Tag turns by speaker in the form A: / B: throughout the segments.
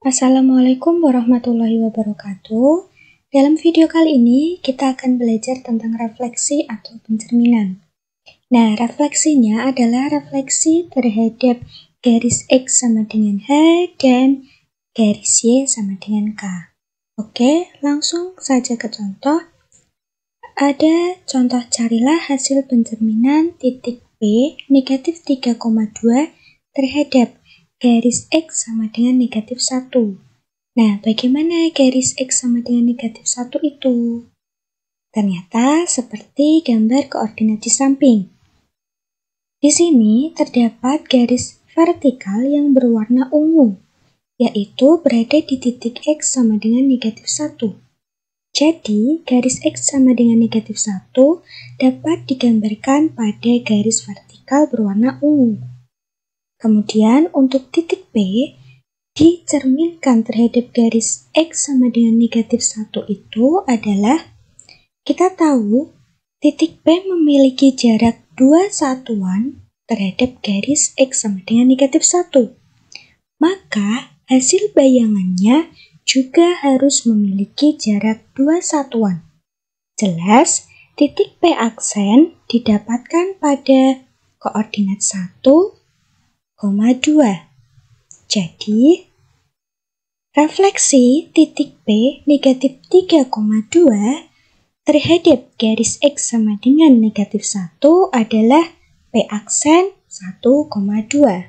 A: Assalamualaikum warahmatullahi wabarakatuh. Dalam video kali ini kita akan belajar tentang refleksi atau pencerminan. Nah, refleksinya adalah refleksi terhadap garis X sama dengan H dan garis Y sama dengan K. Oke, langsung saja ke contoh. Ada contoh carilah hasil pencerminan titik P negatif 3,2 terhadap garis X sama dengan negatif 1. Nah, bagaimana garis X sama dengan negatif 1 itu? Ternyata seperti gambar koordinat di samping. Di sini terdapat garis vertikal yang berwarna ungu, yaitu berada di titik X sama dengan negatif 1. Jadi, garis X sama dengan negatif 1 dapat digambarkan pada garis vertikal berwarna ungu. Kemudian untuk titik P dicerminkan terhadap garis X sama dengan negatif 1 itu adalah, kita tahu titik P memiliki jarak 2 satuan terhadap garis X sama dengan negatif 1. Maka hasil bayangannya juga harus memiliki jarak 2 satuan. Jelas, titik P aksen didapatkan pada koordinat 1, 2. Jadi, refleksi titik P negatif 3,2 terhadap garis X sama dengan negatif 1 adalah P aksen 1,2.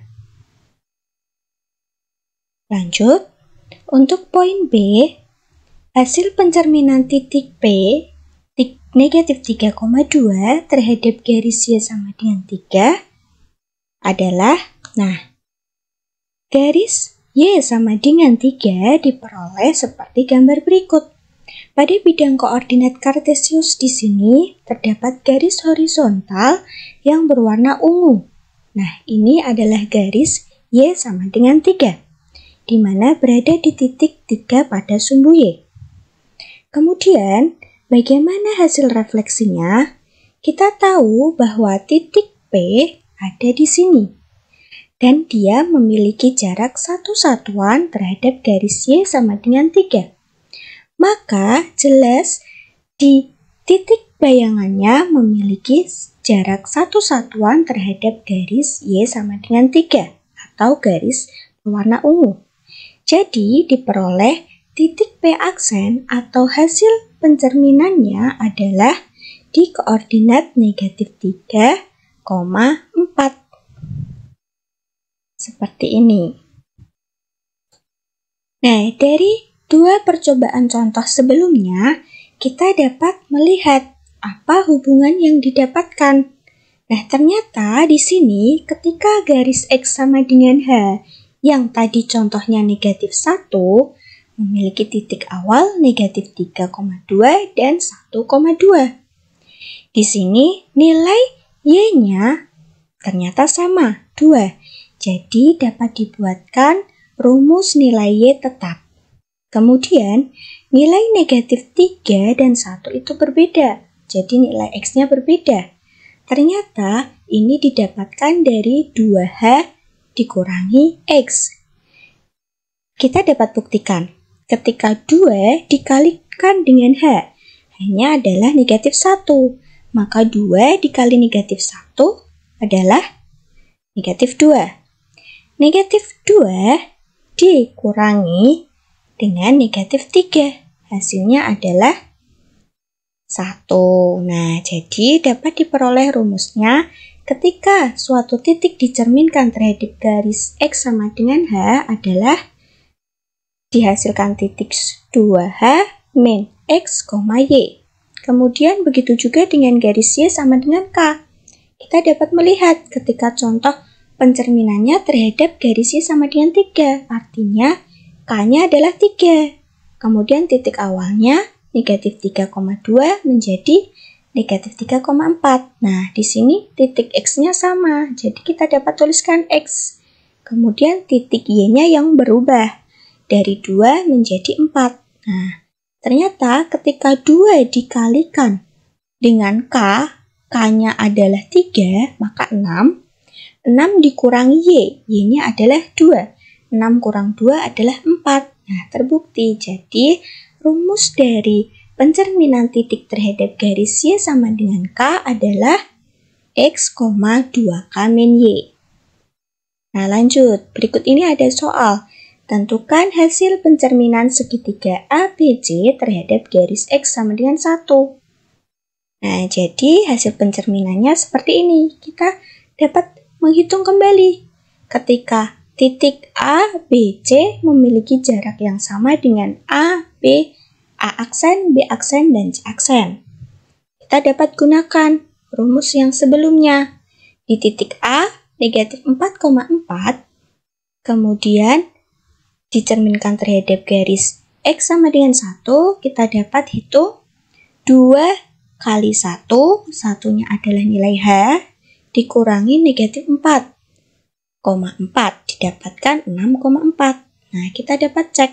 A: Lanjut, untuk poin B, hasil pencerminan titik P negatif 3,2 terhadap garis Y sama dengan 3 adalah, garis Y sama dengan 3 diperoleh seperti gambar berikut. Pada bidang koordinat kartesius di sini terdapat garis horizontal yang berwarna ungu. Nah, ini adalah garis Y sama dengan 3, di mana berada di titik 3 pada sumbu Y. Kemudian, bagaimana hasil refleksinya? Kita tahu bahwa titik P ada di sini, dan dia memiliki jarak 1 satuan terhadap garis Y sama dengan 3. Maka jelas di titik bayangannya memiliki jarak 1 satuan terhadap garis Y sama dengan 3 atau garis berwarna ungu. Jadi diperoleh titik P aksen atau hasil pencerminannya adalah di koordinat negatif 3, 4. Seperti ini. Nah, dari dua percobaan contoh sebelumnya, kita dapat melihat apa hubungan yang didapatkan. Nah, ternyata di sini ketika garis X sama dengan H yang tadi contohnya negatif 1 memiliki titik awal negatif 3,2 dan 1,2. Di sini nilai Y-nya ternyata sama, 2. Jadi dapat dibuatkan rumus nilai Y tetap. Kemudian nilai negatif 3 dan 1 itu berbeda, jadi nilai X-nya berbeda. Ternyata ini didapatkan dari 2H dikurangi X. Kita dapat buktikan, ketika 2 dikalikan dengan H, hanya adalah negatif 1. Maka 2 dikali negatif 1 adalah negatif 2. Negatif 2 dikurangi dengan negatif 3. Hasilnya adalah 1. Nah, jadi dapat diperoleh rumusnya ketika suatu titik dicerminkan terhadap garis X sama dengan H adalah dihasilkan titik 2H min X, Y. Kemudian begitu juga dengan garis Y sama dengan K. Kita dapat melihat ketika contoh pencerminannya terhadap garis Y sama dengan 3. Artinya K-nya adalah 3. Kemudian titik awalnya negatif 3,2 menjadi negatif 3,4. Nah, di sini titik X-nya sama. Jadi kita dapat tuliskan X. Kemudian titik Y-nya yang berubah dari 2 menjadi 4. Nah, ternyata ketika 2 dikalikan dengan K, K-nya adalah 3, maka 6. 6 dikurangi Y, Y-nya adalah 2. 6 kurang 2 adalah 4. Nah, terbukti. Jadi, rumus dari pencerminan titik terhadap garis Y sama dengan K adalah X, 2K min Y. Nah, lanjut. Berikut ini ada soal. Tentukan hasil pencerminan segitiga ABC terhadap garis X sama dengan 1. Nah, jadi hasil pencerminannya seperti ini. Kita dapat menghitung kembali. Ketika titik A, B, C memiliki jarak yang sama dengan A, B, A aksen, B aksen, dan C aksen. Kita dapat gunakan rumus yang sebelumnya. Di titik A, negatif 4,4, kemudian dicerminkan terhadap garis X sama dengan 1, kita dapat hitung 2 kali 1, satunya adalah nilai H, dikurangi negatif 4,4, didapatkan 6,4. Nah, kita dapat cek,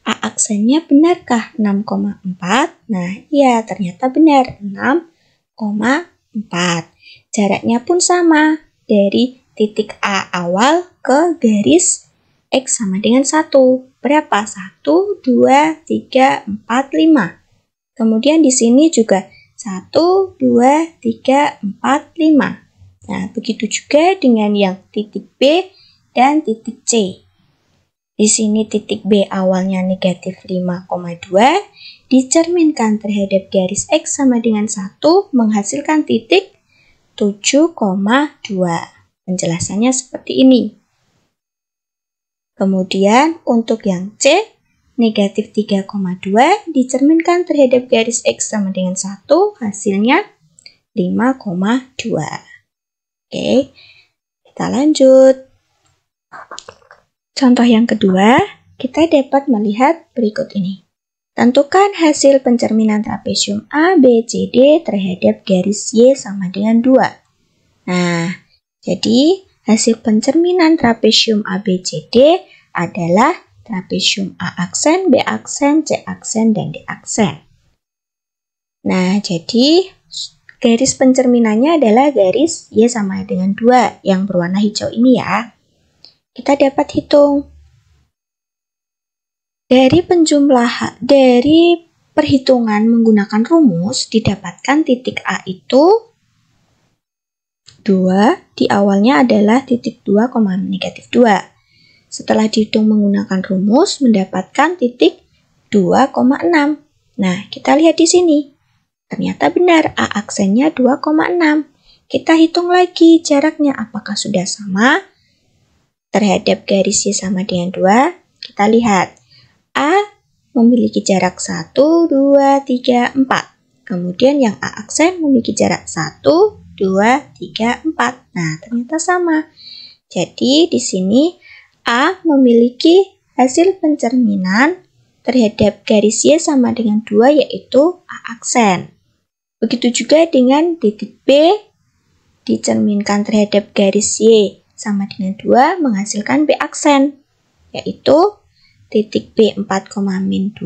A: A aksennya benarkah 6,4? Nah, iya, ternyata benar, 6,4. Jaraknya pun sama, dari titik A awal ke garis X sama dengan 1. Berapa? 1, 2, 3, 4, 5. Kemudian di sini juga 1, 2, 3, 4, 5. Nah, begitu juga dengan yang titik B dan titik C. Di sini titik B awalnya negatif 5,2, dicerminkan terhadap garis X sama dengan 1, menghasilkan titik 7,2. Penjelasannya seperti ini. Kemudian untuk yang C, negatif 3,2 dicerminkan terhadap garis X sama dengan 1, hasilnya 5,2. Oke, kita lanjut. Contoh yang kedua, kita dapat melihat berikut ini. Tentukan hasil pencerminan trapesium A, B, C, D terhadap garis Y sama dengan 2. Nah, jadi hasil pencerminan trapesium ABCD adalah trapesium A aksen, B aksen, C aksen, dan D aksen. Nah, jadi garis pencerminannya adalah garis Y sama dengan 2 yang berwarna hijau ini ya. Kita dapat hitung. Dari perhitungan menggunakan rumus didapatkan titik A itu 2, di awalnya adalah titik 2, negatif 2. Setelah dihitung menggunakan rumus, mendapatkan titik 2,6. Nah, kita lihat di sini. Ternyata benar, A aksennya 2,6. Kita hitung lagi jaraknya, apakah sudah sama? Terhadap garis Y sama dengan 2, kita lihat. A memiliki jarak 1, 2, 3, 4. Kemudian yang A aksen memiliki jarak 1, 2, 3, 4. Nah, ternyata sama. Jadi, di sini A memiliki hasil pencerminan terhadap garis Y sama dengan 2, yaitu A aksen. Begitu juga dengan titik B, dicerminkan terhadap garis Y sama dengan 2, menghasilkan B aksen, yaitu titik B 4,-2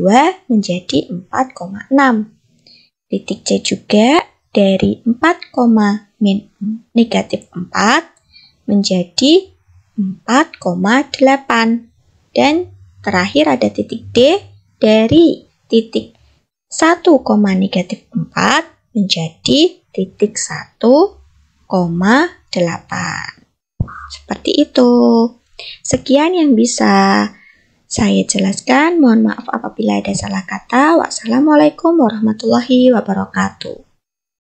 A: menjadi 4,6. Titik C juga dari 4,-4 menjadi 4,8. Dan terakhir ada titik D dari titik 1,-4 menjadi titik 1,8. Seperti itu. Sekian yang bisa saya jelaskan. Mohon maaf apabila ada salah kata. Wassalamualaikum warahmatullahi wabarakatuh.